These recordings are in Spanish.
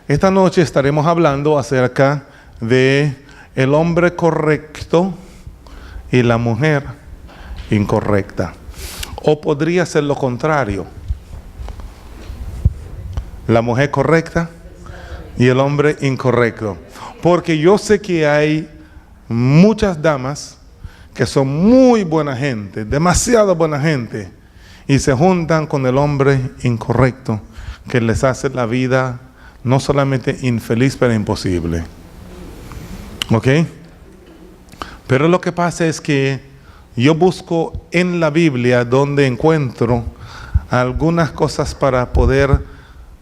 Esta noche estaremos hablando acerca de el hombre correcto y la mujer incorrecta. O podría ser lo contrario. La mujer correcta y el hombre incorrecto. Porque yo sé que hay muchas damas que son muy buena gente, demasiado buena gente, y se juntan con el hombre incorrecto, que les hace la vida no solamente infeliz, pero imposible. ¿Ok? Pero lo que pasa es que yo busco en la Biblia donde encuentro algunas cosas para poder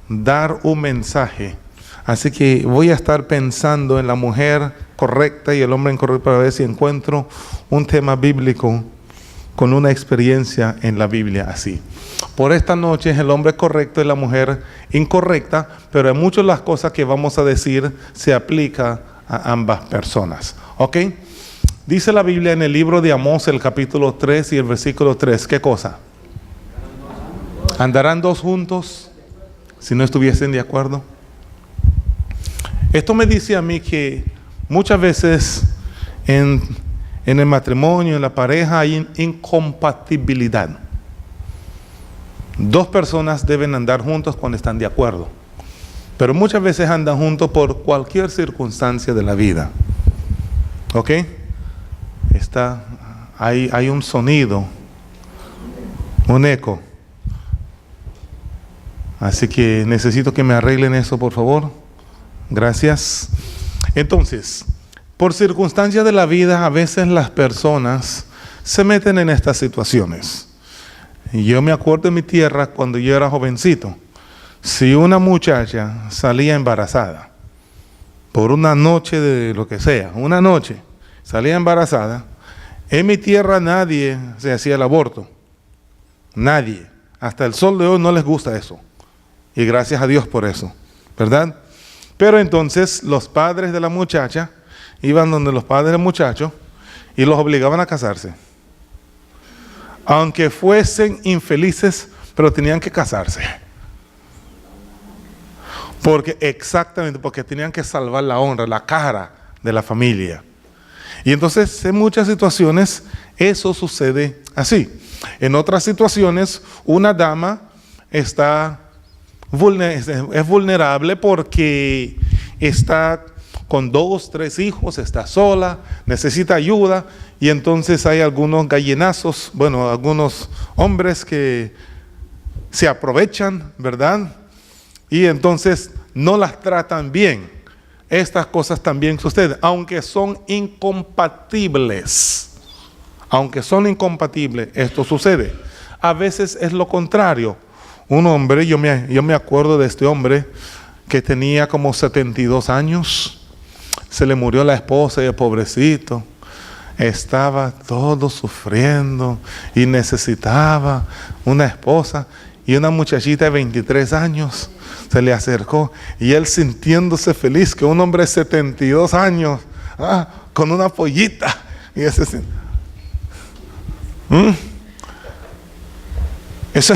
dar un mensaje. Así que voy a estar pensando en la mujer correcta y el hombre incorrecto para ver si encuentro un tema bíblico con una experiencia en la Biblia así. Por esta noche es el hombre correcto y la mujer incorrecta, pero en muchas de las cosas que vamos a decir se aplica a ambas personas. ¿Ok? Dice la Biblia en el libro de Amós, el capítulo 3 y el versículo 3, ¿qué cosa? ¿Andarán dos juntos si no estuviesen de acuerdo? Esto me dice a mí que muchas veces en el matrimonio, en la pareja, hay incompatibilidad. Dos personas deben andar juntos cuando están de acuerdo, pero muchas veces andan juntos por cualquier circunstancia de la vida. ¿Ok? Hay un sonido, un eco. Así que necesito que me arreglen eso, por favor. Gracias. Entonces, por circunstancias de la vida, a veces las personas se meten en estas situaciones. Y yo me acuerdo de mi tierra cuando yo era jovencito. Si una muchacha salía embarazada, por una noche de lo que sea, una noche, salía embarazada, en mi tierra nadie se hacía el aborto. Nadie. Hasta el sol de hoy no les gusta eso. Y gracias a Dios por eso, ¿verdad? Pero entonces los padres de la muchacha iban donde los padres del muchacho y los obligaban a casarse. Aunque fuesen infelices, pero tenían que casarse. Porque tenían que salvar la honra, la cara de la familia. Y entonces en muchas situaciones eso sucede así. En otras situaciones una dama es vulnerable porque está con 2, 3 hijos, está sola, necesita ayuda, y entonces hay algunos gallinazos, algunos hombres que se aprovechan, ¿verdad? Y entonces no las tratan bien. Estas cosas también suceden, aunque son incompatibles. Aunque son incompatibles, esto sucede. A veces es lo contrario. Un hombre, yo me acuerdo de este hombre que tenía como 72 años. Se le murió la esposa y el pobrecito estaba todo sufriendo y necesitaba una esposa, y una muchachita de 23 años se le acercó y él, sintiéndose feliz que un hombre de 72 años con una pollita, y eso es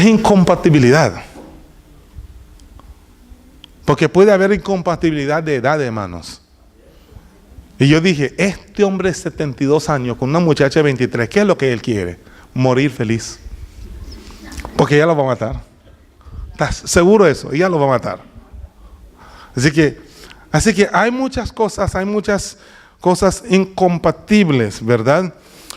incompatibilidad. Porque puede haber incompatibilidad de edad, hermanos. Y yo dije, este hombre de 72 años con una muchacha de 23, ¿qué es lo que él quiere? Morir feliz. Porque ella lo va a matar. ¿Estás seguro de eso? Ella lo va a matar. Así que hay muchas cosas incompatibles, ¿verdad?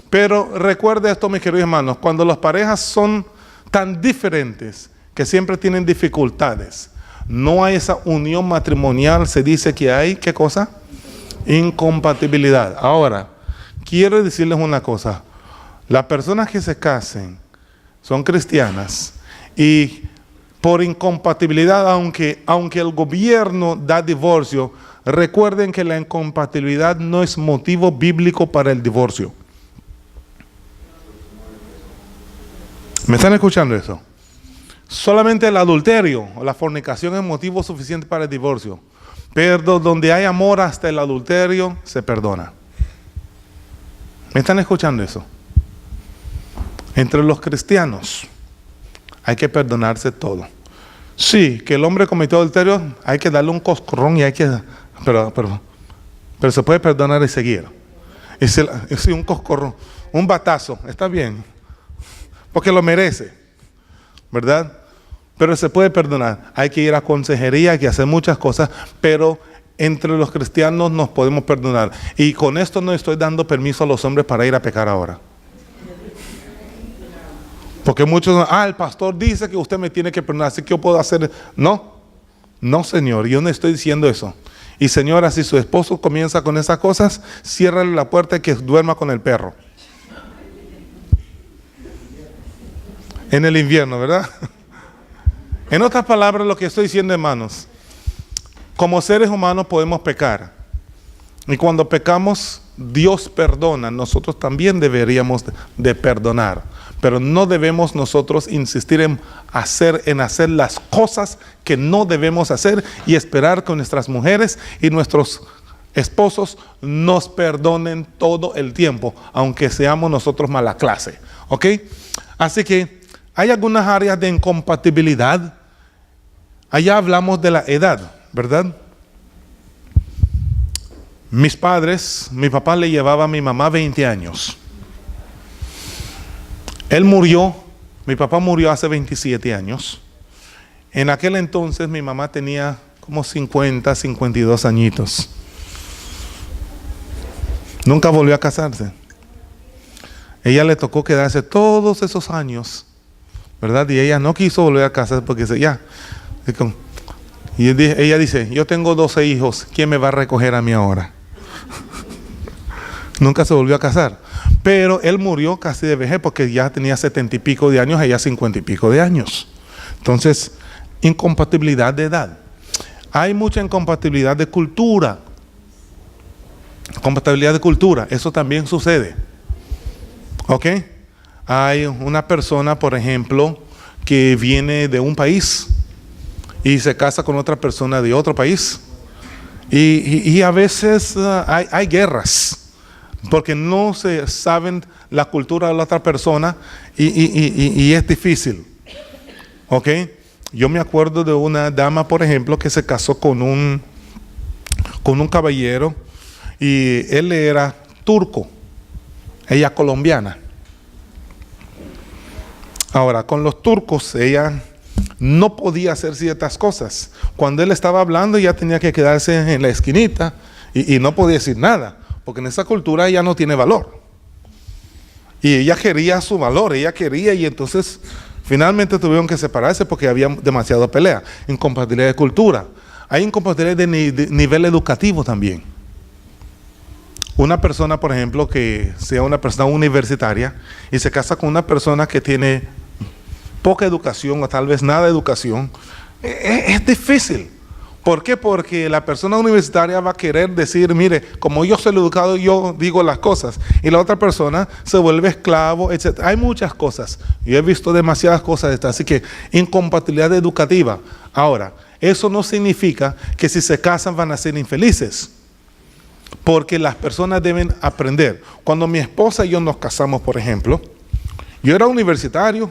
Pero recuerde esto, mis queridos hermanos, cuando las parejas son tan diferentes que siempre tienen dificultades, no hay esa unión matrimonial, se dice que hay, ¿qué cosa? Incompatibilidad. Ahora, quiero decirles una cosa. Las personas que se casen son cristianas y por incompatibilidad, aunque el gobierno da divorcio, recuerden que la incompatibilidad no es motivo bíblico para el divorcio. ¿Me están escuchando eso? Solamente el adulterio o la fornicación es motivo suficiente para el divorcio. Pero donde hay amor, hasta el adulterio se perdona. ¿Me están escuchando eso? Entre los cristianos hay que perdonarse todo. Sí, que el hombre cometió adulterio, hay que darle un coscorrón y hay que... Pero se puede perdonar y seguir. Y si un coscorrón, un batazo, está bien, porque lo merece, ¿verdad? Pero se puede perdonar. Hay que ir a consejería, hay que hacer muchas cosas, pero entre los cristianos nos podemos perdonar. Y con esto no estoy dando permiso a los hombres para ir a pecar ahora. Porque muchos, el pastor dice que usted me tiene que perdonar, así que yo puedo hacer. No, no, señor, yo no estoy diciendo eso. Y señora, si su esposo comienza con esas cosas, ciérrale la puerta y que duerma con el perro. En el invierno, ¿verdad? En otras palabras, lo que estoy diciendo, hermanos, como seres humanos podemos pecar. Y cuando pecamos, Dios perdona. Nosotros también deberíamos de perdonar. Pero no debemos nosotros insistir en hacer las cosas que no debemos hacer y esperar que nuestras mujeres y nuestros esposos nos perdonen todo el tiempo, aunque seamos nosotros mala clase. ¿Ok? Así que hay algunas áreas de incompatibilidad. Allá hablamos de la edad, ¿verdad? Mis padres, mi papá le llevaba a mi mamá 20 años. Él murió, mi papá murió hace 27 años. En aquel entonces mi mamá tenía como 50, 52 añitos. Nunca volvió a casarse. Ella le tocó quedarse todos esos años, ¿verdad? Y ella no quiso volver a casarse porque ya. Y ella dice, yo tengo 12 hijos, ¿quién me va a recoger a mí ahora? Nunca se volvió a casar. Pero él murió casi de vejez porque ya tenía 70 y pico de años, ella 50 y pico de años. Entonces, incompatibilidad de edad. Hay mucha incompatibilidad de cultura. Compatibilidad de cultura, eso también sucede. ¿Ok? Hay una persona, por ejemplo, que viene de un país y se casa con otra persona de otro país. Y a veces hay guerras. Porque no se saben la cultura de la otra persona y es difícil. ¿Ok? Yo me acuerdo de una dama, por ejemplo, que se casó con un caballero y él era turco, ella colombiana. Ahora, con los turcos ella no podía hacer ciertas cosas. Cuando él estaba hablando ella tenía que quedarse en la esquinita y no podía decir nada. Porque en esa cultura ella no tiene valor. Y ella quería su valor, ella quería, y entonces finalmente tuvieron que separarse porque había demasiada pelea. Incompatibilidad de cultura. Hay incompatibilidad de nivel educativo también. Una persona, por ejemplo, que sea una persona universitaria y se casa con una persona que tiene poca educación o tal vez nada de educación, es difícil. ¿Por qué? Porque la persona universitaria va a querer decir, mire, como yo soy educado, yo digo las cosas. Y la otra persona se vuelve esclavo, etc. Hay muchas cosas. Yo he visto demasiadas cosas de estas. Así que incompatibilidad educativa. Ahora, eso no significa que si se casan van a ser infelices. Porque las personas deben aprender. Cuando mi esposa y yo nos casamos, por ejemplo, yo era universitario,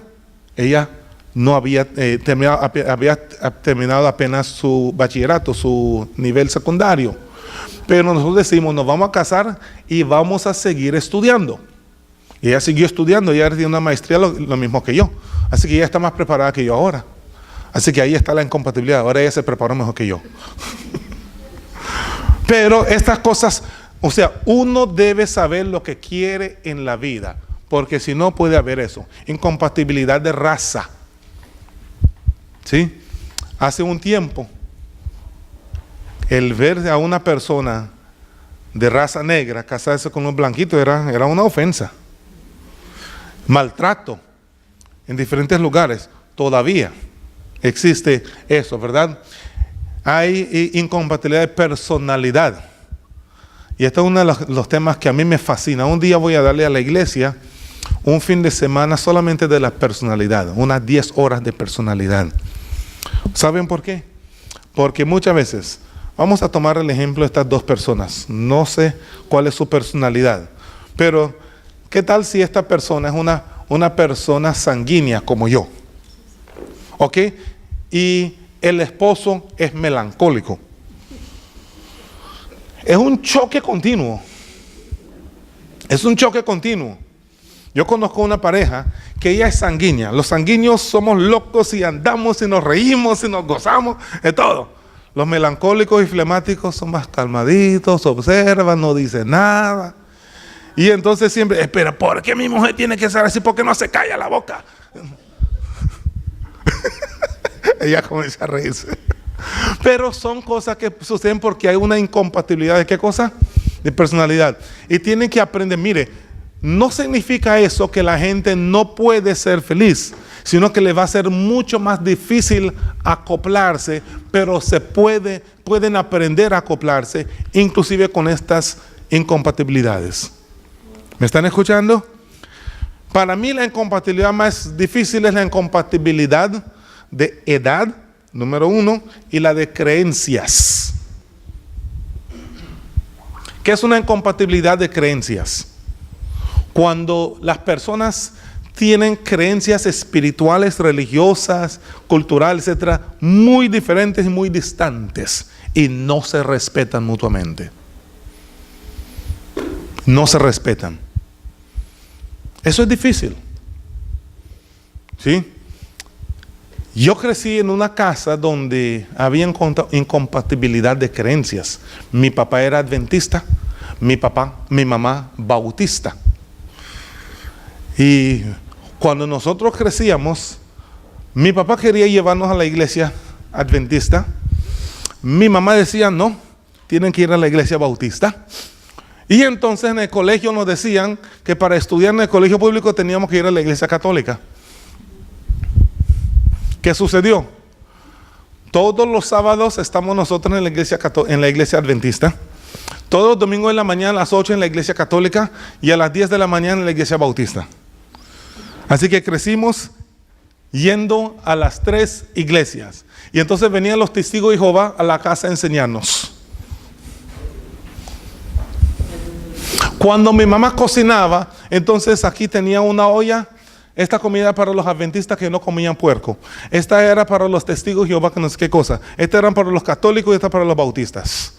ella no había terminado apenas su bachillerato, su nivel secundario. Pero nosotros decimos, nos vamos a casar y vamos a seguir estudiando. Y ella siguió estudiando, ella tiene una maestría lo mismo que yo. Así que ella está más preparada que yo ahora. Así que ahí está la incompatibilidad. Ahora ella se preparó mejor que yo. Pero estas cosas, o sea, uno debe saber lo que quiere en la vida. Porque si no puede haber eso. Incompatibilidad de raza. ¿Sí? Hace un tiempo, el ver a una persona de raza negra casarse con un blanquito era una ofensa. Maltrato en diferentes lugares. Todavía existe eso, ¿verdad? Hay incompatibilidad de personalidad. Y este es uno de los temas que a mí me fascina. Un día voy a darle a la iglesia un fin de semana solamente de la personalidad, unas 10 horas de personalidad. ¿Saben por qué? Porque muchas veces, vamos a tomar el ejemplo de estas dos personas, no sé cuál es su personalidad, pero ¿qué tal si esta persona es una persona sanguínea como yo? ¿Ok? Y el esposo es melancólico. Es un choque continuo. Es un choque continuo. Yo conozco una pareja que ella es sanguínea. Los sanguíneos somos locos y andamos y nos reímos y nos gozamos de todo. Los melancólicos y flemáticos son más calmaditos, observan, no dicen nada. Y entonces siempre, espera, ¿por qué mi mujer tiene que ser así? ¿Por qué no se calla la boca? Ella comienza a reírse. Pero son cosas que suceden porque hay una incompatibilidad. ¿De qué cosa? De personalidad. Y tienen que aprender, mire, no significa eso que la gente no puede ser feliz, sino que le va a ser mucho más difícil acoplarse, pero pueden aprender a acoplarse, inclusive con estas incompatibilidades. ¿Me están escuchando? Para mí la incompatibilidad más difícil es la incompatibilidad de edad, número 1, y la de creencias. ¿Qué es una incompatibilidad de creencias? Cuando las personas tienen creencias espirituales, religiosas, culturales, etcétera, muy diferentes y muy distantes y no se respetan mutuamente. No se respetan. Eso es difícil. ¿Sí? Yo crecí en una casa donde había incompatibilidad de creencias. Mi papá era adventista, mi mamá bautista. Y cuando nosotros crecíamos, mi papá quería llevarnos a la iglesia adventista. Mi mamá decía, no, tienen que ir a la iglesia bautista. Y entonces en el colegio nos decían que para estudiar en el colegio público teníamos que ir a la iglesia católica. ¿Qué sucedió? Todos los sábados estamos nosotros en la iglesia adventista. Todos los domingos en la mañana a las 8 en la iglesia católica y a las 10 de la mañana en la iglesia bautista. Así que crecimos yendo a las 3 iglesias. Y entonces venían los testigos de Jehová a la casa a enseñarnos. Cuando mi mamá cocinaba, entonces aquí tenía una olla. Esta comida para los adventistas que no comían puerco. Esta era para los testigos de Jehová que no sé qué cosa. Esta era para los católicos y esta para los bautistas.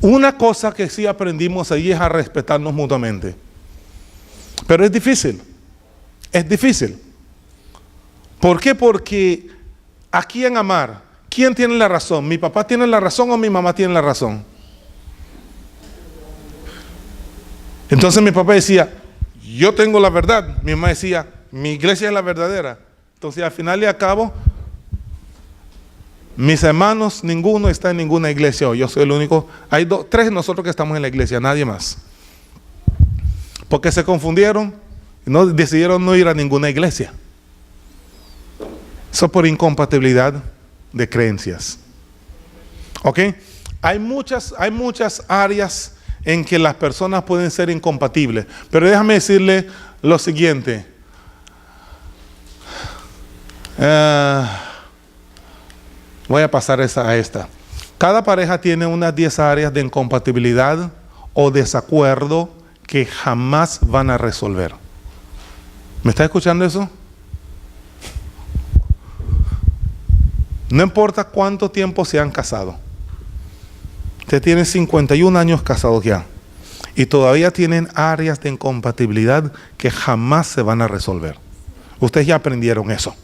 Una cosa que sí aprendimos allí es a respetarnos mutuamente. Pero es difícil. Es difícil. ¿Por qué? Porque aquí en amar, ¿quién tiene la razón? ¿Mi papá tiene la razón o mi mamá tiene la razón? Entonces mi papá decía, yo tengo la verdad. Mi mamá decía, mi iglesia es la verdadera. Entonces al final y al cabo, mis hermanos, ninguno está en ninguna iglesia hoy. Yo soy el único. Hay 3 nosotros que estamos en la iglesia, nadie más. Porque se confundieron y decidieron no ir a ninguna iglesia. Eso por incompatibilidad de creencias. ¿Ok? Hay muchas áreas en que las personas pueden ser incompatibles. Pero déjame decirle lo siguiente. Voy a pasar a esta. Cada pareja tiene unas 10 áreas de incompatibilidad o desacuerdo que jamás van a resolver. ¿Me está escuchando eso? No importa cuánto tiempo se han casado. Usted tiene 51 años casados ya y todavía tienen áreas de incompatibilidad que jamás se van a resolver. Ustedes ya aprendieron eso.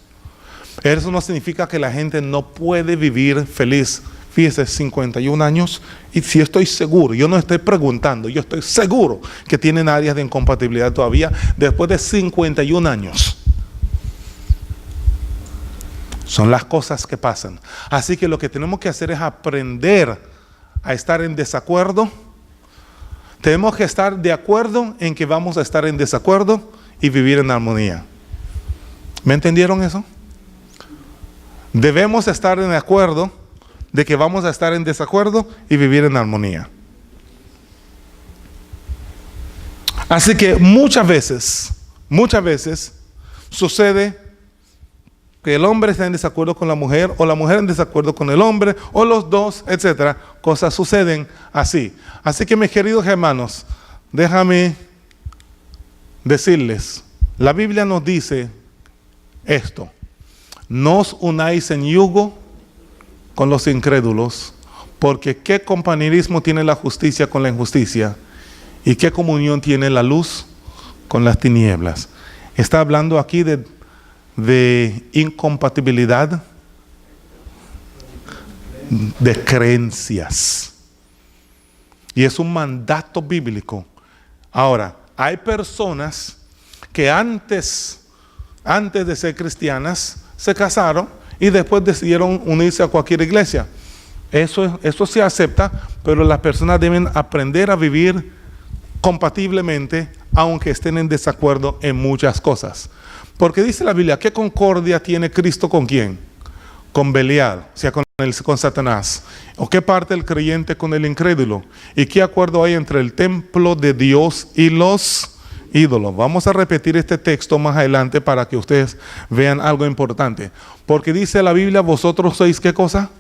Eso no significa que la gente no puede vivir feliz. Fíjese, 51 años y si estoy seguro, yo no estoy preguntando, yo estoy seguro que tienen áreas de incompatibilidad todavía después de 51 años. Son las cosas que pasan. Así que lo que tenemos que hacer es aprender a estar en desacuerdo. Tenemos que estar de acuerdo en que vamos a estar en desacuerdo y vivir en armonía. ¿Me entendieron eso? Debemos estar en acuerdo de que vamos a estar en desacuerdo y vivir en armonía. Así que muchas veces sucede que el hombre está en desacuerdo con la mujer, o la mujer en desacuerdo con el hombre, o los dos, etcétera. Cosas suceden así. Así que mis queridos hermanos, déjame decirles, la Biblia nos dice esto. no os unáis en yugo con los incrédulos, porque ¿qué compañerismo tiene la justicia con la injusticia? ¿Y qué comunión tiene la luz con las tinieblas? Está hablando aquí de incompatibilidad de creencias. Y es un mandato bíblico. Ahora, hay personas que antes de ser cristianas se casaron y después decidieron unirse a cualquier iglesia. Eso se acepta, pero las personas deben aprender a vivir compatiblemente, aunque estén en desacuerdo en muchas cosas. Porque dice la Biblia, ¿qué concordia tiene Cristo con quién? Con Belial, o sea, con Satanás. ¿O qué parte el creyente con el incrédulo? ¿Y qué acuerdo hay entre el templo de Dios y los ídolos? Vamos a repetir este texto más adelante para que ustedes vean algo importante. Porque dice la Biblia, vosotros sois ¿qué cosa?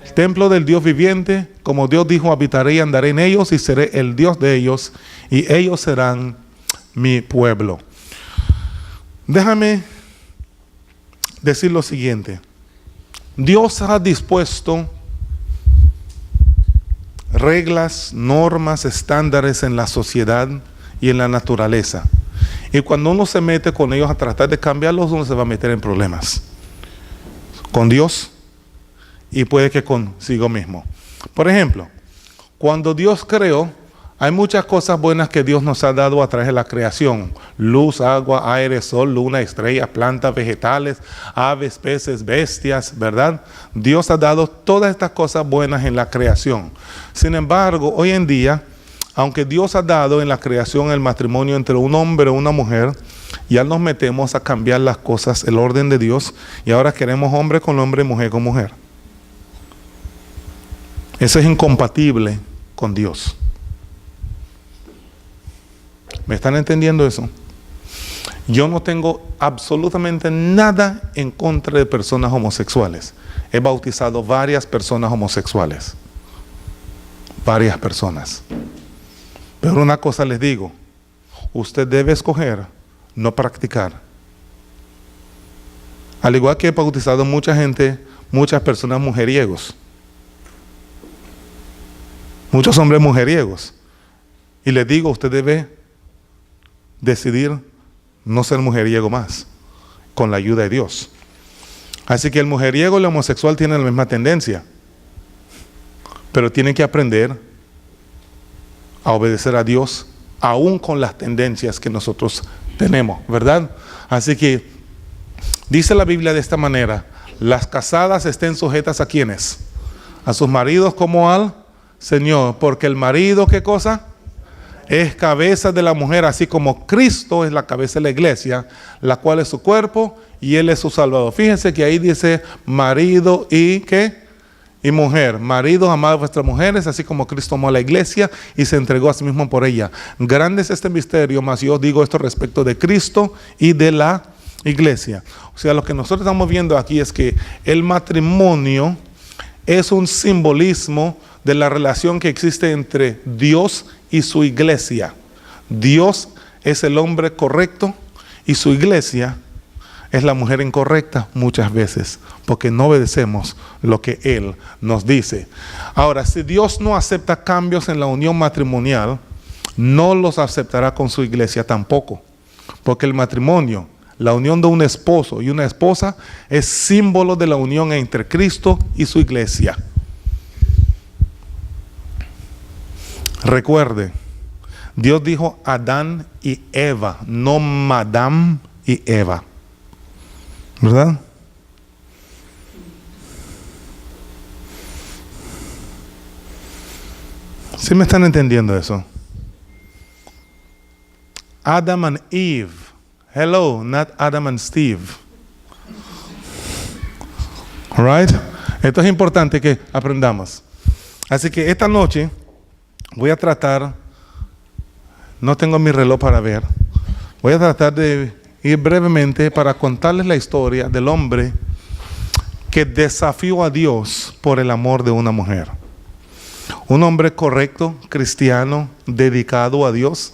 El templo del Dios viviente, como Dios dijo, habitaré y andaré en ellos y seré el Dios de ellos y ellos serán mi pueblo. Déjame decir lo siguiente. Dios ha dispuesto reglas, normas, estándares en la sociedad y en la naturaleza. Y cuando uno se mete con ellos a tratar de cambiarlos, uno se va a meter en problemas. Con Dios y puede que consigo mismo. Por ejemplo, cuando Dios creó, hay muchas cosas buenas que Dios nos ha dado a través de la creación. Luz, agua, aire, sol, luna, estrellas, plantas, vegetales, aves, peces, bestias, ¿verdad? Dios ha dado todas estas cosas buenas en la creación. Sin embargo, hoy en día, aunque Dios ha dado en la creación el matrimonio entre un hombre y una mujer, ya nos metemos a cambiar las cosas, el orden de Dios, y ahora queremos hombre con hombre y mujer con mujer. Eso es incompatible con Dios. ¿Me están entendiendo eso? Yo no tengo absolutamente nada en contra de personas homosexuales. He bautizado varias personas homosexuales. Varias personas. Pero una cosa les digo, usted debe escoger, no practicar. Al igual que he bautizado mucha gente, muchas personas mujeriegos. Muchos hombres mujeriegos. Y les digo, usted debe decidir no ser mujeriego más, con la ayuda de Dios. Así que el mujeriego y el homosexual tienen la misma tendencia, pero tienen que aprender a obedecer a Dios, aún con las tendencias que nosotros tenemos, ¿verdad? Así que dice la Biblia de esta manera: las casadas estén sujetas ¿a quiénes? A sus maridos como al Señor, porque el marido, ¿qué cosa? Es cabeza de la mujer, así como Cristo es la cabeza de la iglesia, la cual es su cuerpo y Él es su Salvador. Fíjense que ahí dice marido y ¿qué? Y mujer. Maridos, amad a vuestras mujeres, así como Cristo amó a la iglesia y se entregó a sí mismo por ella. Grande es este misterio, mas yo digo esto respecto de Cristo y de la iglesia. O sea, lo que nosotros estamos viendo aquí es que el matrimonio es un simbolismo de la relación que existe entre Dios y su iglesia. Dios es el hombre correcto y su iglesia es la mujer incorrecta muchas veces, porque no obedecemos lo que Él nos dice. Ahora, si Dios no acepta cambios en la unión matrimonial, no los aceptará con su iglesia tampoco, porque el matrimonio, la unión de un esposo y una esposa, es símbolo de la unión entre Cristo y su iglesia. Recuerde, Dios dijo Adán y Eva, no Madame y Eva, ¿verdad? ¿Sí me están entendiendo eso? Adam and Eve. Hello, not Adam and Steve. All right? Esto es importante que aprendamos. Así que esta noche voy a tratar, no tengo mi reloj para ver, voy a tratar de ir brevemente para contarles la historia del hombre que desafió a Dios por el amor de una mujer. Un hombre correcto, cristiano, dedicado a Dios,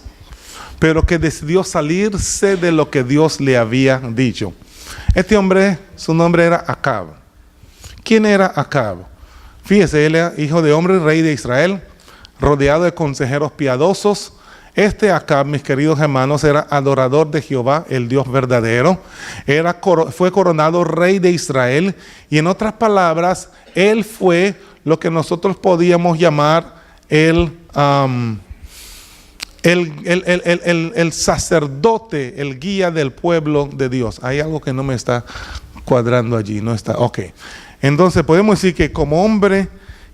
pero que decidió salirse de lo que Dios le había dicho. Este hombre, su nombre era Acab. ¿Quién era Acab? Fíjese, él era hijo de hombre, rey de Israel, rodeado de consejeros piadosos. Este Acab, mis queridos hermanos, era adorador de Jehová, el Dios verdadero. Fue coronado rey de Israel. Y en otras palabras, él fue lo que nosotros podíamos llamar el sacerdote, el guía del pueblo de Dios. Hay algo que no me está cuadrando allí, no está, ok. Entonces podemos decir que como hombre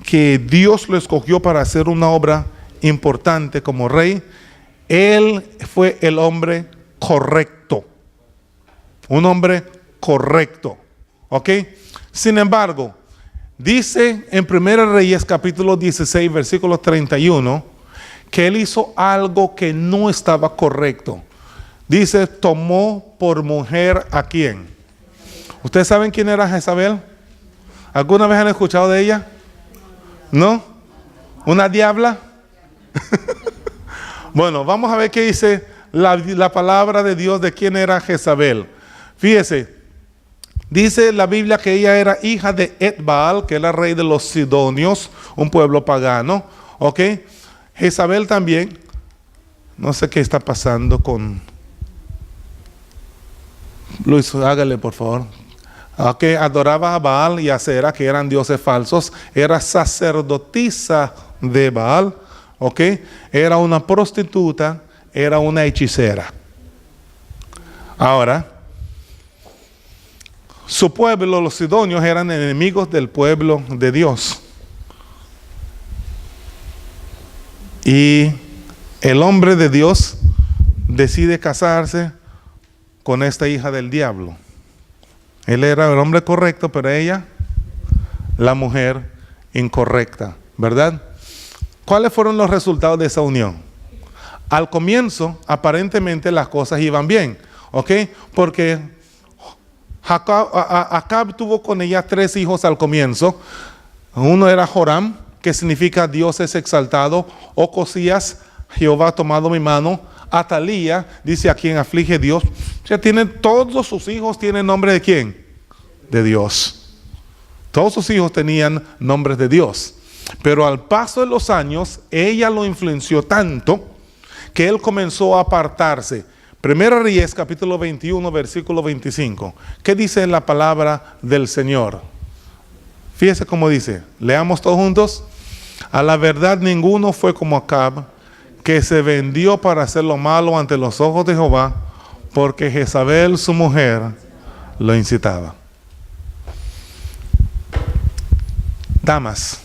que Dios lo escogió para hacer una obra importante como rey, él fue el hombre correcto. Un hombre correcto, ok. Sin embargo, dice en 1 Reyes capítulo 16 versículo 31 que él hizo algo que no estaba correcto. Dice, tomó por mujer ¿a quién? ¿Ustedes saben quién era Jezabel? ¿Alguna vez han escuchado de ella? ¿No? ¿Una diabla? Bueno, vamos a ver qué dice la palabra de Dios de quién era Jezabel. Fíjese, dice la Biblia que ella era hija de Etbaal, que era rey de los Sidonios, un pueblo pagano. ¿Ok? Jezabel también, no sé qué está pasando con Luis, hágale por favor. Que adoraba a Baal y a Asera, que eran dioses falsos. Era sacerdotisa de Baal. ¿Ok? Era una prostituta, era una hechicera. Ahora, su pueblo, los sidonios, eran enemigos del pueblo de Dios. Y el hombre de Dios decide casarse con esta hija del diablo. Él era el hombre correcto, pero ella, la mujer incorrecta, ¿verdad? ¿Cuáles fueron los resultados de esa unión? Al comienzo, aparentemente las cosas iban bien, ¿ok? Porque Acab tuvo con ella 3 hijos al comienzo. Uno era Joram, que significa Dios es exaltado. Ocosías, Jehová ha tomado mi mano. Atalía, dice a quien aflige Dios. O sea, todos sus hijos tienen nombre de quién? De Dios. Todos sus hijos tenían nombres de Dios. Pero al paso de los años, ella lo influenció tanto que él comenzó a apartarse. 1 Reyes capítulo 21, versículo 25. ¿Qué dice la palabra del Señor? Fíjese cómo dice. Leamos todos juntos. A la verdad ninguno fue como Acab, que se vendió para hacer lo malo ante los ojos de Jehová, porque Jezabel, su mujer, lo incitaba. Damas,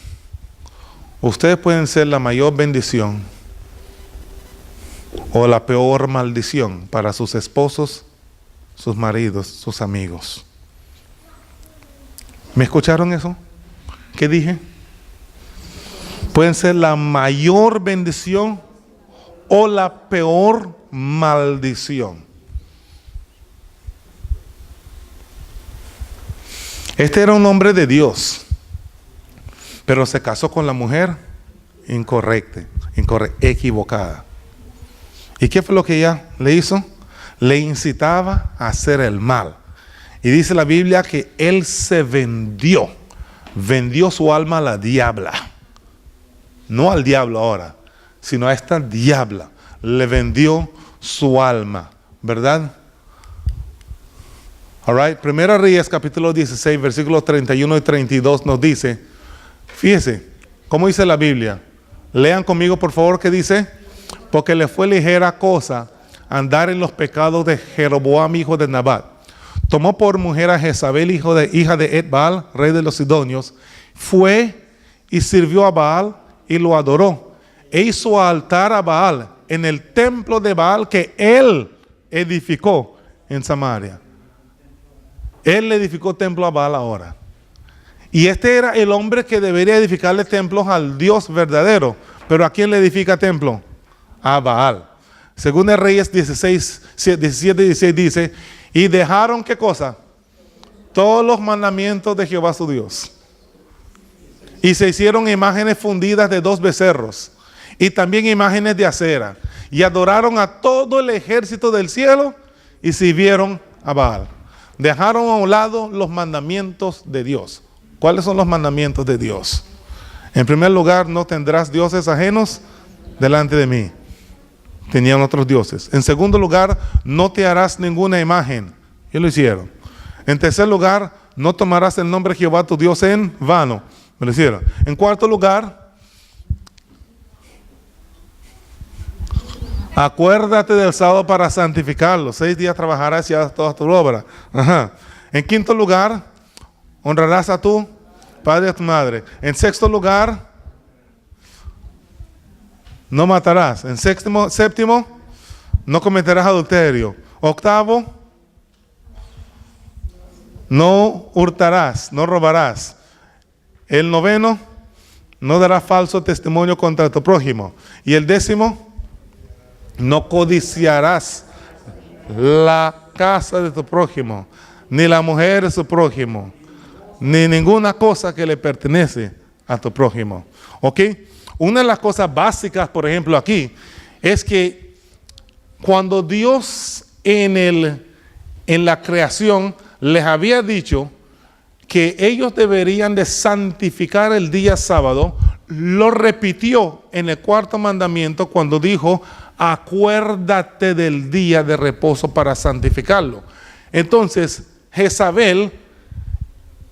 ustedes pueden ser la mayor bendición o la peor maldición para sus esposos, sus maridos, sus amigos. ¿Me escucharon eso? ¿Qué dije? Pueden ser la mayor bendición o la peor maldición. Este era un hombre de Dios, pero se casó con la mujer incorrecta, equivocada. ¿Y qué fue lo que ella le hizo? Le incitaba a hacer el mal. Y dice la Biblia que él se vendió su alma a la diabla. No al diablo ahora, sino a esta diabla. Le vendió su alma, ¿verdad? All right. 1 Reyes capítulo 16, versículos 31 y 32 nos dice, fíjese, ¿cómo dice la Biblia? Lean conmigo por favor, ¿qué dice? Porque le fue ligera cosa andar en los pecados de Jeroboam, hijo de Nabat. Tomó por mujer a Jezabel, hija de Etbaal, rey de los Sidonios. Fue y sirvió a Baal y lo adoró. E hizo altar a Baal en el templo de Baal que él edificó en Samaria. Él le edificó templo a Baal ahora. Y este era el hombre que debería edificarle templos al Dios verdadero. Pero ¿a quién le edifica templo? A Baal. Según el Reyes 17 y 16 dice, y dejaron ¿qué cosa? Todos los mandamientos de Jehová su Dios. Y se hicieron imágenes fundidas de 2 becerros. Y también imágenes de acera. Y adoraron a todo el ejército del cielo y sirvieron a Baal. Dejaron a un lado los mandamientos de Dios. ¿Cuáles son los mandamientos de Dios? En primer lugar, no tendrás dioses ajenos delante de mí. Tenían otros dioses. En segundo lugar, no te harás ninguna imagen. Y lo hicieron. En tercer lugar, no tomarás el nombre de Jehová tu Dios en vano. Me lo hicieron. En cuarto lugar, acuérdate del sábado para santificarlo. 6 días trabajarás y harás toda tu obra. Ajá. En quinto lugar, honrarás a tu padre y a tu madre. En sexto lugar, no matarás. En séptimo, no cometerás adulterio. Octavo, no hurtarás, no robarás. El noveno, no darás falso testimonio contra tu prójimo. Y el décimo, no codiciarás la casa de tu prójimo, ni la mujer de su prójimo, ni ninguna cosa que le pertenece a tu prójimo. ¿Ok? Una de las cosas básicas, por ejemplo, aquí, es que cuando Dios en la creación les había dicho que ellos deberían de santificar el día sábado, lo repitió en el cuarto mandamiento cuando dijo, acuérdate del día de reposo para santificarlo. Entonces, Jezabel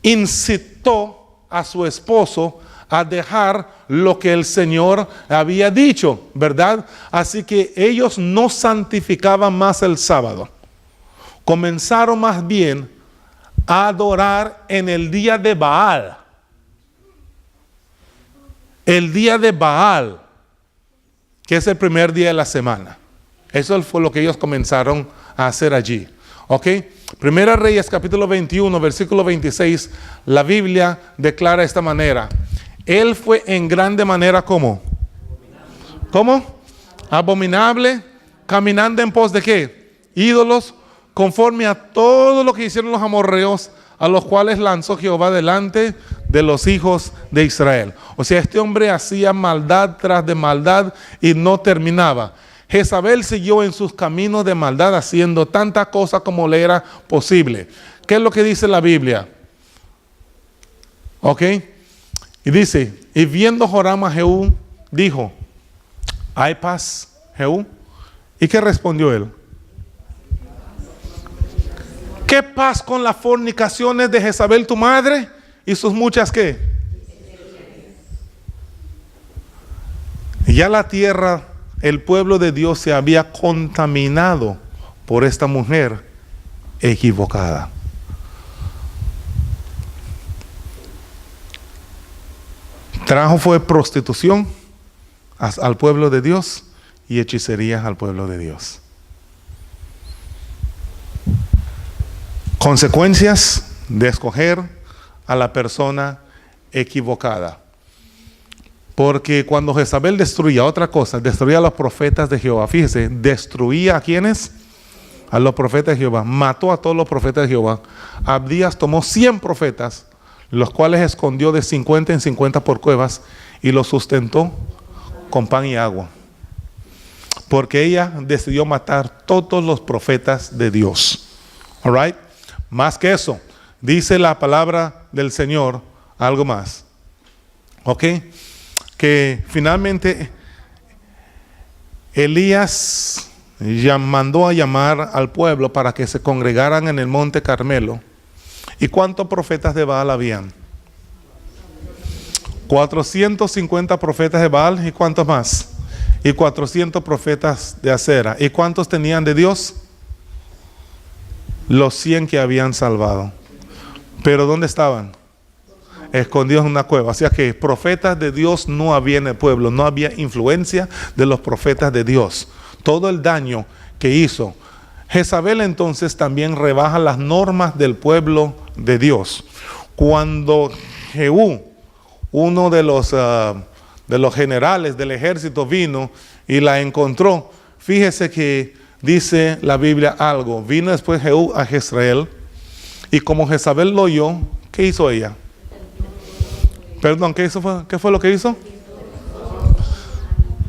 incitó a su esposo a dejar lo que el Señor había dicho, ¿verdad? Así que ellos no santificaban más el sábado. Comenzaron más bien a adorar en el día de Baal. El día de Baal, que es el primer día de la semana. Eso fue lo que ellos comenzaron a hacer allí. ¿Ok? Primera Reyes capítulo 21, versículo 26, la Biblia declara de esta manera. Él fue en grande manera como. ¿Cómo? Abominable, caminando en pos de ¿qué? Ídolos, conforme a todo lo que hicieron los amorreos, a los cuales lanzó Jehová delante de los hijos de Israel. O sea, este hombre hacía maldad tras de maldad y no terminaba. Jezabel siguió en sus caminos de maldad, haciendo tanta cosa como le era posible. ¿Qué es lo que dice la Biblia? ¿Ok? Y dice, y viendo Joram a Jehú, dijo, ¿hay paz, Jehú? ¿Y qué respondió él? ¿Qué paz con las fornicaciones de Jezabel tu madre y sus muchas qué? Y ya la tierra, el pueblo de Dios se había contaminado por esta mujer equivocada. Fue prostitución al pueblo de Dios y hechicería al pueblo de Dios. Consecuencias de escoger a la persona equivocada. Porque cuando Jezabel destruía otra cosa, destruía a los profetas de Jehová. Fíjese, destruía a quienes, a los profetas de Jehová. Mató a todos los profetas de Jehová. Abdías tomó 100 profetas, los cuales escondió de 50 en 50 por cuevas y los sustentó con pan y agua. Porque ella decidió matar todos los profetas de Dios. All right? Más que eso, dice la palabra del Señor algo más. ¿Ok? Que finalmente Elías mandó a llamar al pueblo para que se congregaran en el monte Carmelo. ¿Y cuántos profetas de Baal habían? 450 profetas de Baal. ¿Y cuántos más? Y 400 profetas de Acera. ¿Y cuántos tenían de Dios? Los 100 que habían salvado. ¿Pero dónde estaban? Escondidos en una cueva. O sea que profetas de Dios no había en el pueblo. No había influencia de los profetas de Dios. Todo el daño que hizo. Jezabel entonces también rebaja las normas del pueblo de Dios. Cuando Jehú, uno de los generales del ejército, vino y la encontró, fíjese que dice la Biblia algo. Vino después Jehú a Jezreel y como Jezabel lo oyó, ¿qué hizo ella? Perdón, ¿qué fue lo que hizo?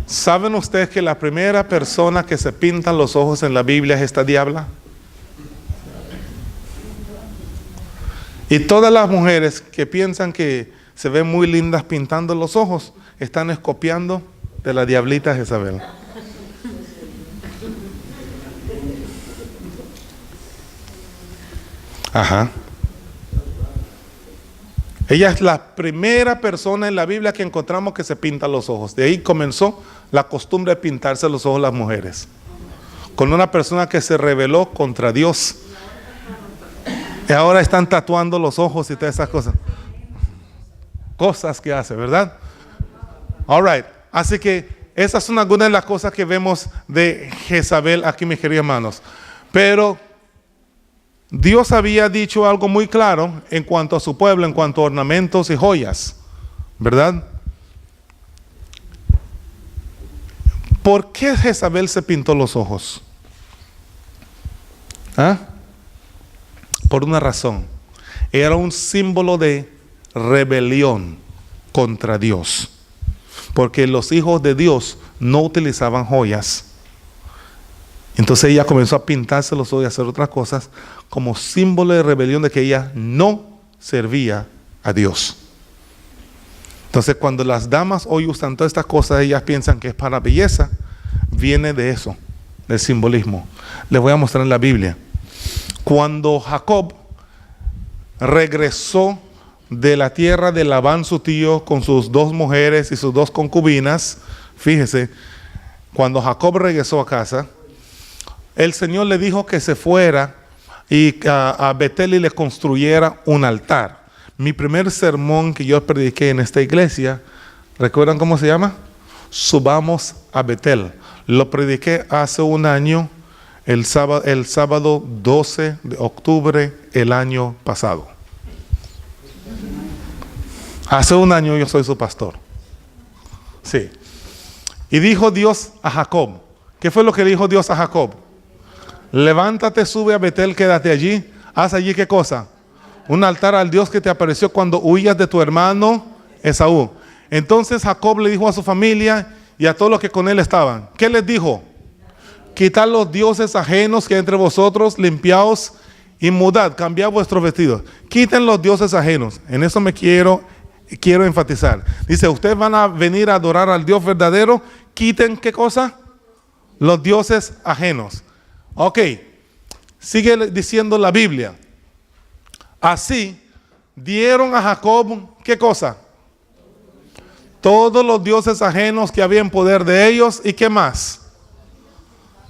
¿Saben ustedes que la primera persona que se pintan los ojos en la Biblia es esta diabla? Y todas las mujeres que piensan que se ven muy lindas pintando los ojos, están copiando de la diablita Jezabel. Ajá. Ella es la primera persona en la Biblia que encontramos que se pinta los ojos. De ahí comenzó la costumbre de pintarse los ojos las mujeres. Con una persona que se rebeló contra Dios. Y ahora están tatuando los ojos y todas esas cosas. Cosas que hace, ¿verdad? All right. Así que esas son algunas de las cosas que vemos de Jezabel aquí, mis queridos hermanos. Pero Dios había dicho algo muy claro en cuanto a su pueblo, en cuanto a ornamentos y joyas, ¿verdad? ¿Por qué Jezabel se pintó los ojos? ¿Ah? Por una razón. Era un símbolo de rebelión contra Dios. Porque los hijos de Dios no utilizaban joyas. Entonces ella comenzó a pintarse los ojos y a hacer otras cosas como símbolo de rebelión de que ella no servía a Dios. Entonces cuando las damas hoy usan todas estas cosas, ellas piensan que es para belleza. Viene de eso, del simbolismo. Les voy a mostrar en la Biblia. Cuando Jacob regresó de la tierra de Labán su tío con sus 2 mujeres y sus 2 concubinas, fíjese, cuando Jacob regresó a casa, el Señor le dijo que se fuera y a Betel y le construyera un altar. Mi primer sermón que yo prediqué en esta iglesia, ¿recuerdan cómo se llama? Subamos a Betel. Lo prediqué hace un año, el sábado 12 de octubre el año pasado. Hace un año yo soy su pastor. Sí. Y dijo Dios a Jacob. ¿Qué fue lo que dijo Dios a Jacob? Levántate, sube a Betel, quédate allí. Haz allí ¿qué cosa? Un altar al Dios que te apareció cuando huías de tu hermano Esaú. Entonces Jacob le dijo a su familia y a todos los que con él estaban. ¿Qué les dijo? Quitad los dioses ajenos que hay entre vosotros, limpiaos y mudad, cambiad vuestros vestidos. Quiten los dioses ajenos. En eso me quiero enfatizar. Dice, ustedes van a venir a adorar al Dios verdadero. Quiten ¿qué cosa? Los dioses ajenos. Ok. Sigue diciendo la Biblia. Así dieron a Jacob ¿qué cosa? Todos los dioses ajenos que había en poder de ellos. ¿Y qué más?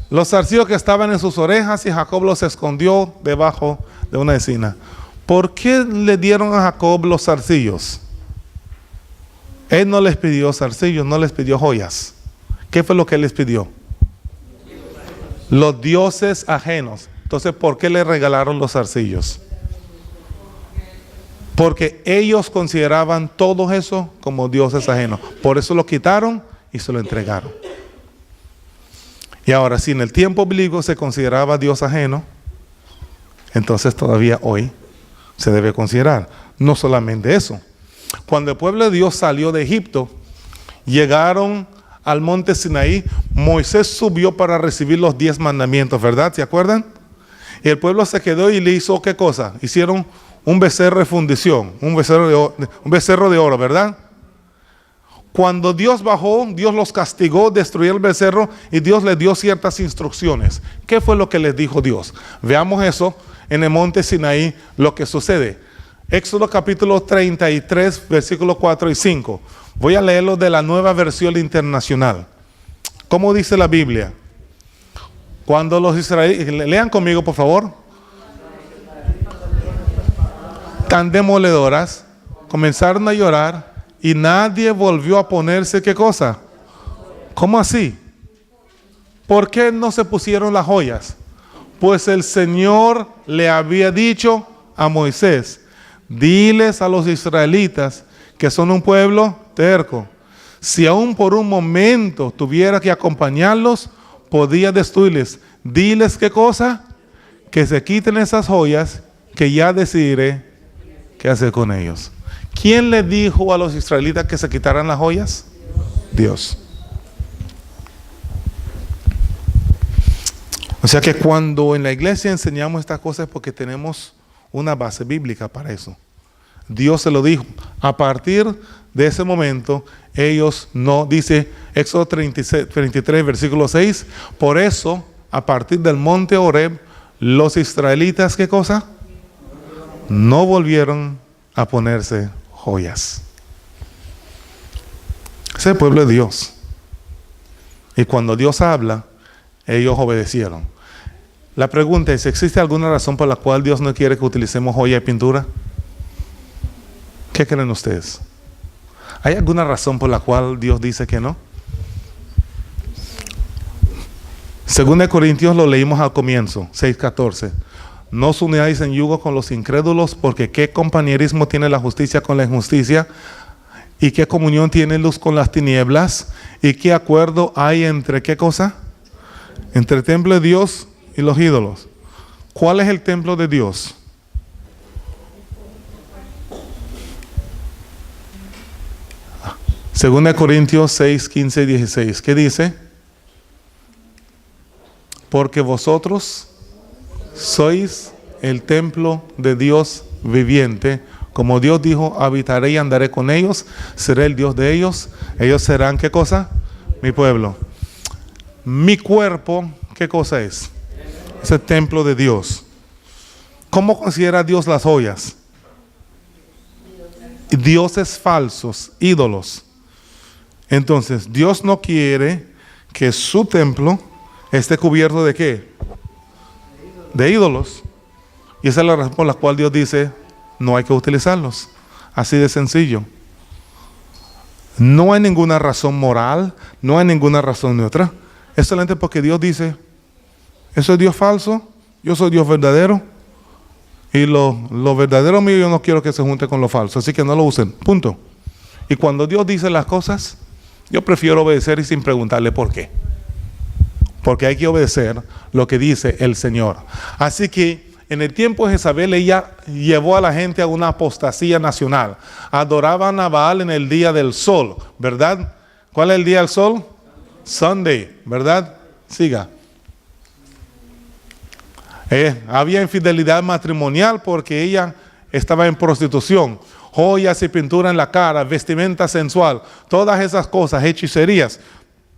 Los zarcillos que estaban en sus orejas, y Jacob los escondió debajo de una encina. ¿Por qué le dieron a Jacob los zarcillos? Él no les pidió zarcillos, no les pidió joyas. ¿Qué fue lo que les pidió? Los dioses ajenos. Entonces, ¿por qué le regalaron los zarcillos? Porque ellos consideraban todo eso como dioses ajenos. Por eso lo quitaron y se lo entregaron. Y ahora, si en el tiempo bíblico se consideraba Dios ajeno, entonces todavía hoy se debe considerar. No solamente eso. Cuando el pueblo de Dios salió de Egipto, llegaron al monte Sinaí, Moisés subió para recibir los 10 mandamientos, ¿verdad? ¿Se acuerdan? Y el pueblo se quedó y le hizo ¿qué cosa? Hicieron un becerro de fundición, un becerro de oro, ¿verdad? Cuando Dios bajó, Dios los castigó, destruyó el becerro y Dios les dio ciertas instrucciones. ¿Qué fue lo que les dijo Dios? Veamos eso en el monte Sinaí, lo que sucede. Éxodo capítulo 33, versículos 4 y 5. Voy a leerlo de la Nueva Versión Internacional. ¿Cómo dice la Biblia? Cuando los israelitas, lean conmigo por favor. Tan demoledoras, comenzaron a llorar. Y nadie volvió a ponerse ¿qué cosa? ¿Cómo así? ¿Por qué no se pusieron las joyas? Pues el Señor le había dicho a Moisés, diles a los israelitas que son un pueblo terco. Si aún por un momento tuviera que acompañarlos, podía destruirles. Diles ¿qué cosa? Que se quiten esas joyas, que ya decidiré qué hacer con ellos. ¿Quién le dijo a los israelitas que se quitaran las joyas? Dios. O sea que cuando en la iglesia enseñamos estas cosas es porque tenemos una base bíblica para eso. Dios se lo dijo. A partir de ese momento, ellos no, dice Éxodo 33, versículo 6, por eso, a partir del monte Horeb, los israelitas, ¿qué cosa? No volvieron a ponerse joyas. Ese es el pueblo de Dios. Y cuando Dios habla, ellos obedecieron. La pregunta es, ¿existe alguna razón por la cual Dios no quiere que utilicemos joya y pintura? ¿Qué creen ustedes? ¿Hay alguna razón por la cual Dios dice que no? Según de Corintios lo leímos al comienzo, 6:14. No os unáis en yugo con los incrédulos, porque qué compañerismo tiene la justicia con la injusticia, y qué comunión tiene luz con las tinieblas, y qué acuerdo hay entre qué cosa, entre el templo de Dios y los ídolos. ¿Cuál es el templo de Dios? Según de Corintios 6, 15 y 16, ¿qué dice? Porque vosotros sois el templo de Dios viviente. Como Dios dijo, habitaré y andaré con ellos, seré el Dios de ellos. Ellos serán, ¿qué cosa? Mi pueblo. Mi cuerpo, ¿qué cosa es? Es el templo de Dios. ¿Cómo considera Dios las joyas? Dioses falsos, ídolos. Entonces, Dios no quiere que su templo esté cubierto ¿de qué? De ídolos. Y esa es la razón por la cual Dios dice, no hay que utilizarlos. Así de sencillo. No hay ninguna razón moral, no hay ninguna razón neutra. Es solamente porque Dios dice, eso es Dios falso, yo soy Dios verdadero. Y lo verdadero mío yo no quiero que se junte con lo falso, así que no lo usen, punto. Y cuando Dios dice las cosas, yo prefiero obedecer y sin preguntarle por qué. Porque hay que obedecer lo que dice el Señor. Así que en el tiempo de Jezabel, ella llevó a la gente a una apostasía nacional. Adoraban a Baal en el día del sol, ¿verdad? ¿Cuál es el día del sol? Sunday, ¿verdad? Siga. Había infidelidad matrimonial porque ella estaba en prostitución. Joyas y pintura en la cara, vestimenta sensual, todas esas cosas, hechicerías,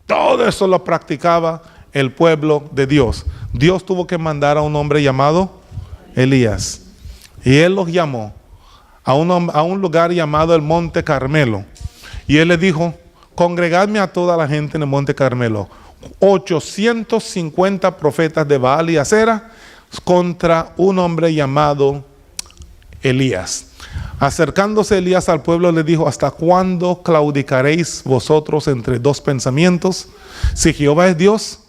todo eso lo practicaba el pueblo de Dios. Dios tuvo que mandar a un hombre llamado Elías, y él los llamó a un lugar llamado el Monte Carmelo, y él les dijo, congregadme a toda la gente en el Monte Carmelo. 850 profetas de Baal y Acera contra un hombre llamado Elías. Acercándose Elías al pueblo le dijo, ¿hasta cuándo claudicaréis vosotros entre dos pensamientos? Si Jehová es Dios,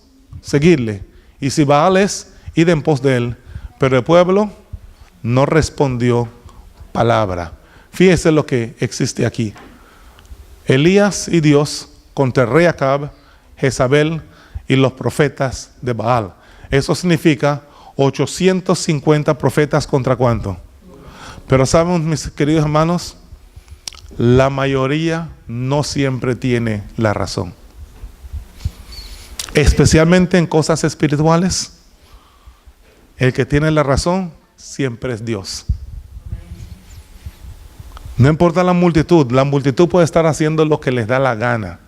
seguidle, y si Baal es, id en pos de él. Pero el pueblo no respondió palabra. Fíjese lo que existe aquí. Elías y Dios contra el rey Acab, Jezabel y los profetas de Baal. Eso significa 850 profetas contra ¿cuánto? Pero saben, mis queridos hermanos, la mayoría no siempre tiene la razón. Especialmente en cosas espirituales, el que tiene la razón siempre es Dios. No importa la multitud puede estar haciendo lo que les da la gana.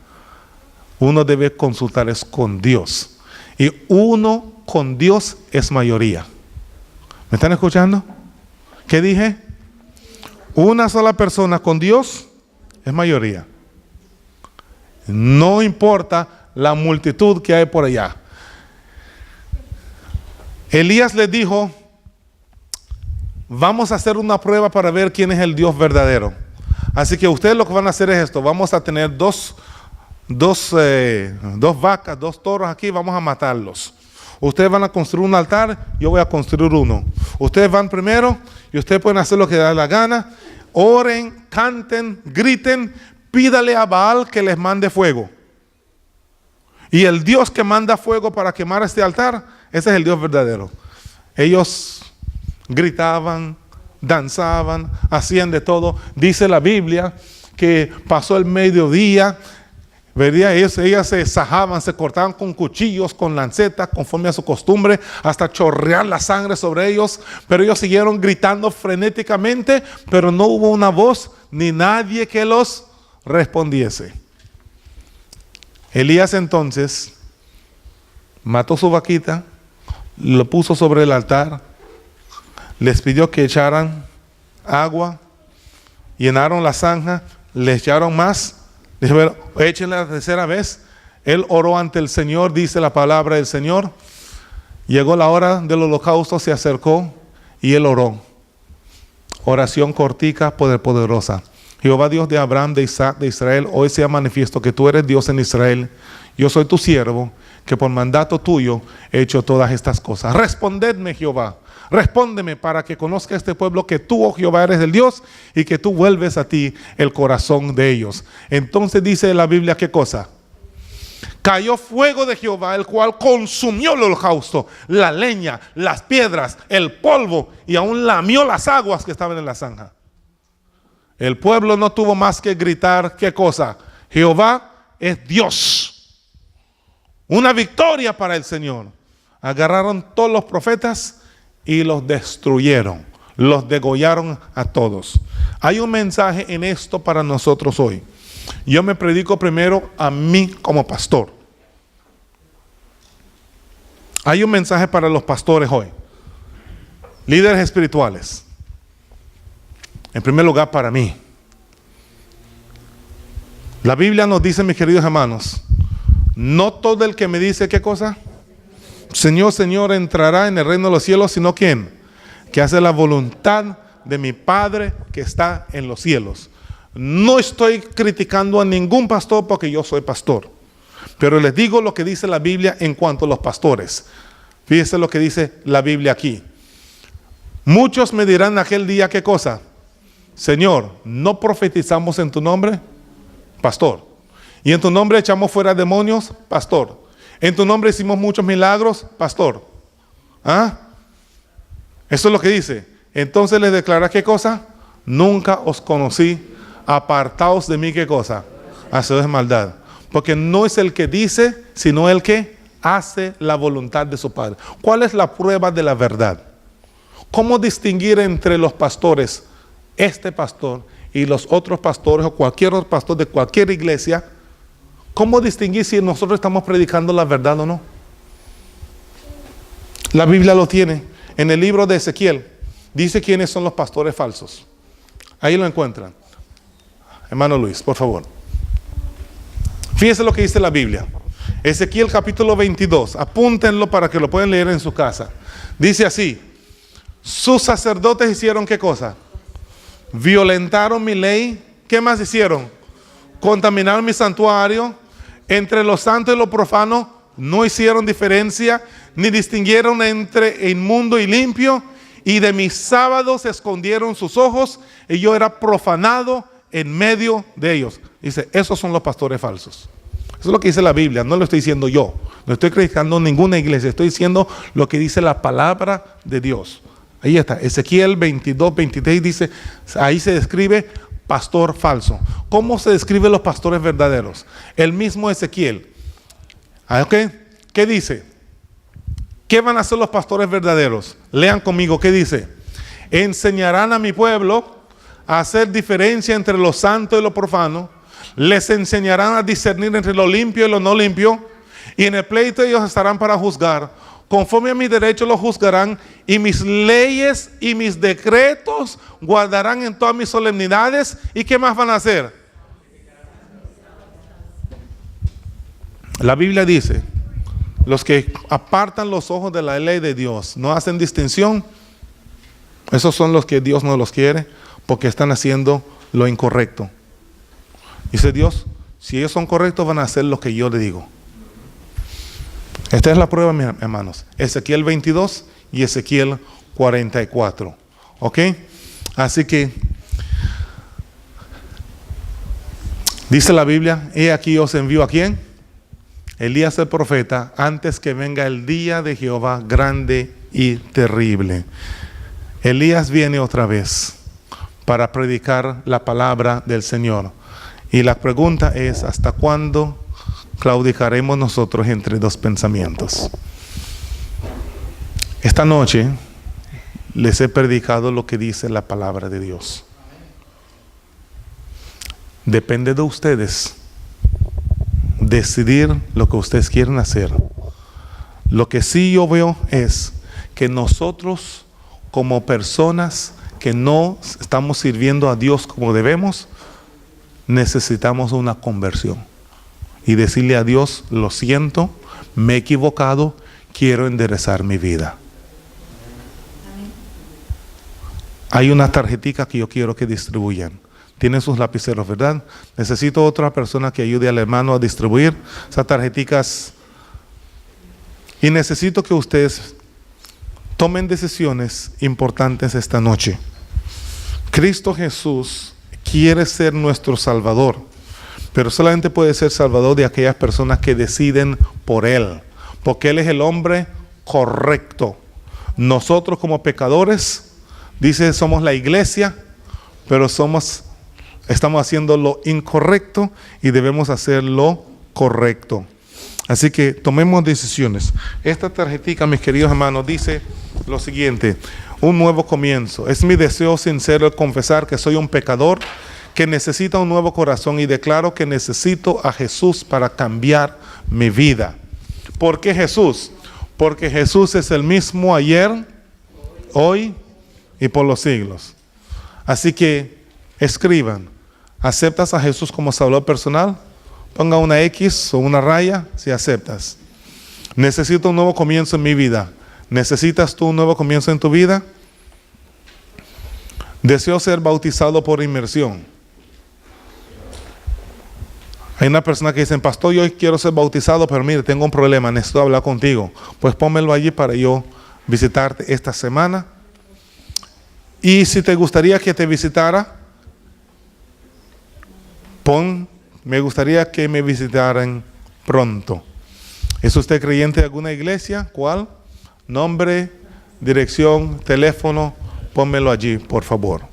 Uno debe consultar es con Dios. Y uno con Dios es mayoría. ¿Me están escuchando? ¿Qué dije? Una sola persona con Dios es mayoría. No importa la multitud que hay por allá. Elías les dijo, vamos a hacer una prueba para ver quién es el Dios verdadero. Así que ustedes lo que van a hacer es esto. Vamos a tener dos vacas, 2 toros aquí, vamos a matarlos. Ustedes van a construir un altar, yo voy a construir uno. Ustedes van primero y ustedes pueden hacer lo que les da la gana. Oren, canten, griten, pídale a Baal que les mande fuego. Y el Dios que manda fuego para quemar este altar, ese es el Dios verdadero. Ellos gritaban, danzaban, hacían de todo. Dice la Biblia que pasó el mediodía, Vería ellas se sajaban, se cortaban con cuchillos, con lancetas, conforme a su costumbre, hasta chorrear la sangre sobre ellos. Pero ellos siguieron gritando frenéticamente, pero no hubo una voz ni nadie que los respondiese. Elías entonces mató su vaquita, lo puso sobre el altar, les pidió que echaran agua, llenaron la zanja, le echaron más. Dice, bueno, échenle la tercera vez. Él oró ante el Señor, dice la palabra del Señor. Llegó la hora del holocausto, se acercó y él oró. Oración cortica, poderosa. Jehová Dios de Abraham, de Isaac, de Israel, hoy sea manifiesto que tú eres Dios en Israel. Yo soy tu siervo, que por mandato tuyo he hecho todas estas cosas. Respondedme, Jehová. Respóndeme para que conozca este pueblo que tú, oh Jehová, eres el Dios y que tú vuelves a ti el corazón de ellos. Entonces dice la Biblia, ¿qué cosa? Cayó fuego de Jehová, el cual consumió el holocausto, la leña, las piedras, el polvo y aún lamió las aguas que estaban en la zanja. El pueblo no tuvo más que gritar, ¿qué cosa? Jehová es Dios. Una victoria para el Señor. Agarraron todos los profetas y los destruyeron, los degollaron a todos. Hay un mensaje en esto para nosotros hoy. Yo me predico primero a mí como pastor. Hay un mensaje para los pastores hoy, líderes espirituales. En primer lugar para mí. La Biblia nos dice, mis queridos hermanos, no todo el que me dice, ¿qué cosa? Señor, Señor, entrará en el reino de los cielos, sino ¿quién? Que hace la voluntad de mi Padre que está en los cielos. No estoy criticando a ningún pastor porque yo soy pastor, pero les digo lo que dice la Biblia en cuanto a los pastores. Fíjense lo que dice la Biblia aquí. Muchos me dirán aquel día, ¿qué cosa? Señor, ¿no profetizamos en tu nombre? Pastor. ¿Y en tu nombre echamos fuera demonios? Pastor. ¿En tu nombre hicimos muchos milagros? Pastor. ¿Ah? Eso es lo que dice. Entonces les declara, ¿qué cosa? Nunca os conocí, apartaos de mí, ¿qué cosa? Hacedores maldad. Porque no es el que dice, sino el que hace la voluntad de su Padre. ¿Cuál es la prueba de la verdad? ¿Cómo distinguir entre los pastores, este pastor y los otros pastores o cualquier otro pastor de cualquier iglesia? ¿Cómo distinguir si nosotros estamos predicando la verdad o no? La Biblia lo tiene. En el libro de Ezequiel dice quiénes son los pastores falsos. Ahí lo encuentran. Hermano Luis, por favor. Fíjense lo que dice la Biblia. Ezequiel capítulo 22. Apúntenlo para que lo puedan leer en su casa. Dice así. Sus sacerdotes hicieron ¿qué cosa? Violentaron mi ley. ¿Qué más hicieron? Contaminaron mi santuario. Entre lo santo y lo profano no hicieron diferencia, ni distinguieron entre inmundo y limpio, y de mis sábados escondieron sus ojos, y yo era profanado en medio de ellos. Dice, esos son los pastores falsos. Eso es lo que dice la Biblia, no lo estoy diciendo yo, no estoy criticando ninguna iglesia, estoy diciendo lo que dice la palabra de Dios. Ahí está, Ezequiel 22, 23 dice, ahí se describe pastor falso. ¿Cómo se describen los pastores verdaderos? El mismo Ezequiel. ¿Okay? ¿Qué dice? ¿Qué van a hacer los pastores verdaderos? Lean conmigo, ¿qué dice? Enseñarán a mi pueblo a hacer diferencia entre lo santo y lo profano. Les enseñarán a discernir entre lo limpio y lo no limpio. Y en el pleito ellos estarán para juzgar. Conforme a mi derecho lo juzgarán, y mis leyes y mis decretos guardarán en todas mis solemnidades. ¿Y qué más van a hacer? La Biblia dice, los que apartan los ojos de la ley de Dios, no hacen distinción, esos son los que Dios no los quiere, porque están haciendo lo incorrecto. Dice Dios, si ellos son correctos van a hacer lo que yo le digo. Esta es la prueba, mis hermanos. Ezequiel 22 y Ezequiel 44. ¿Ok? Así que dice la Biblia, he aquí os envío ¿a quién? Elías el profeta, antes que venga el día de Jehová grande y terrible. Elías viene otra vez para predicar la palabra del Señor. Y la pregunta es, ¿hasta cuándo claudicaremos nosotros entre dos pensamientos? Esta noche les he predicado lo que dice la palabra de Dios. Depende de ustedes decidir lo que ustedes quieren hacer. Lo que sí yo veo es que nosotros, como personas que no estamos sirviendo a Dios como debemos, necesitamos una conversión y decirle a Dios: lo siento, me he equivocado, quiero enderezar mi vida. Hay una tarjetita que yo quiero que distribuyan. Tienen sus lapiceros, ¿verdad? Necesito otra persona que ayude al hermano a distribuir esas tarjeticas. Y necesito que ustedes tomen decisiones importantes esta noche. Cristo Jesús quiere ser nuestro Salvador, pero solamente puede ser Salvador de aquellas personas que deciden por Él, porque Él es el hombre correcto. Nosotros como pecadores, dice, somos la iglesia, pero estamos haciendo lo incorrecto y debemos hacer lo correcto. Así que tomemos decisiones. Esta tarjetita, mis queridos hermanos, dice lo siguiente: un nuevo comienzo. Es mi deseo sincero el confesar que soy un pecador, que necesita un nuevo corazón, y declaro que necesito a Jesús para cambiar mi vida. ¿Por qué Jesús? Porque Jesús es el mismo ayer, hoy y por los siglos. Así que escriban: ¿aceptas a Jesús como Salvador personal? Ponga una X o una raya si aceptas. Necesito un nuevo comienzo en mi vida. ¿Necesitas tú un nuevo comienzo en tu vida? Deseo ser bautizado por inmersión. Hay una persona que dice: pastor, yo quiero ser bautizado, pero mire, tengo un problema, necesito hablar contigo. Pues pónmelo allí para yo visitarte esta semana. Y si te gustaría que te visitara, me gustaría que me visitaran pronto. ¿Es usted creyente de alguna iglesia? ¿Cuál? Nombre, dirección, teléfono, pónmelo allí, por favor.